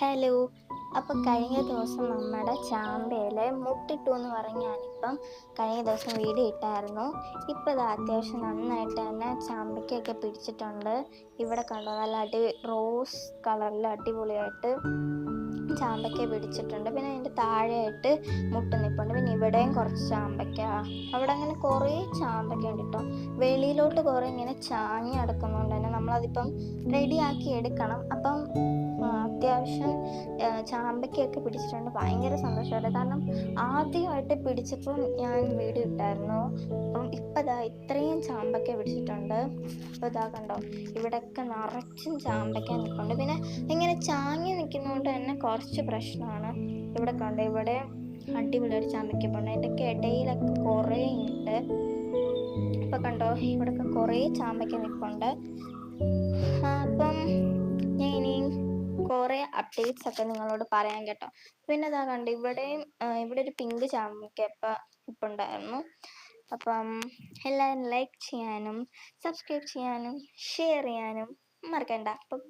Hello. അപ്പോൾ കഴിഞ്ഞ ദിവസം നമ്മുടെ ചാമ്പയിൽ മുട്ടിട്ടു എന്ന് പറഞ്ഞ് ഞാനിപ്പം കഴിഞ്ഞ ദിവസം വീഡിയോ ഇട്ടായിരുന്നു. ഇപ്പോൾ ഇത് അത്യാവശ്യം നന്നായിട്ട് തന്നെ ചാമ്പയ്ക്കൊക്കെ പിടിച്ചിട്ടുണ്ട്. ഇവിടെ കണ്ടോ, നല്ല റോസ് കളറിൽ അടിപൊളിയായിട്ട് ചാമ്പയ്ക്ക പിടിച്ചിട്ടുണ്ട്. പിന്നെ അതിൻ്റെ താഴെയായിട്ട് മുട്ട് നിൽപ്പുണ്ട്. പിന്നെ ഇവിടെയും കുറച്ച് ചാമ്പയ്ക്ക, അവിടെ അങ്ങനെ കുറേ ചാമ്പയ്ക്ക ഉണ്ട് കേട്ടോ. വെളിയിലോട്ട് കുറേ ഇങ്ങനെ ചാഞ്ഞ് കിടക്കുന്നതുകൊണ്ട് തന്നെ നമ്മളതിപ്പം റെഡിയാക്കി എടുക്കണം. അപ്പം അത്യാവശ്യം ചാമ്പയ്ക്കയൊക്കെ പിടിച്ചിട്ടുണ്ട്. ഭയങ്കര സന്തോഷമായിട്ട്, കാരണം ആദ്യമായിട്ട് പിടിച്ചപ്പം ഞാൻ വീഡിയോ ഇട്ടായിരുന്നു. അപ്പം ഇപ്പം ഇതാ ഇത്രയും ചാമ്പയ്ക്ക പിടിച്ചിട്ടുണ്ട്. അപ്പോൾ ഇതാ കണ്ടോ, ഇവിടെയൊക്കെ നിറച്ചും ചാമ്പയ്ക്ക നിൽപ്പുണ്ട്. പിന്നെ ഇങ്ങനെ ചാഞ്ഞ് നിൽക്കുന്നതുകൊണ്ട് തന്നെ കുറച്ച് പ്രശ്നമാണ്. ഇവിടെ കണ്ടോ, ഇവിടെ അടിപൊളിയായിട്ട് ചാമ്പയ്ക്കപ്പുണ്ട്. അതിൻ്റെയൊക്കെ ഇടയിലൊക്കെ കുറേ ഉണ്ട്. ഇപ്പം കണ്ടോ, ഇവിടെയൊക്കെ കുറേ ചാമ്പയ്ക്ക നിൽപ്പുണ്ട്. അപ്പം ഞാൻ ഇനിയും കുറേ അപ്ഡേറ്റ്സ് ഒക്കെ നിങ്ങളോട് പറയാൻ കേട്ടോ. പിന്നെ ഇതാ കണ്ടോ, ഇവിടെ ഒരു പിങ്ക് ചാമ്പയ്ക്ക ഇപ്പം ഉണ്ടായിരുന്നു. അപ്പം എല്ലാവരും ലൈക്ക് ചെയ്യാനും സബ്സ്ക്രൈബ് ചെയ്യാനും ഷെയർ ചെയ്യാനും മറക്കണ്ട. അപ്പം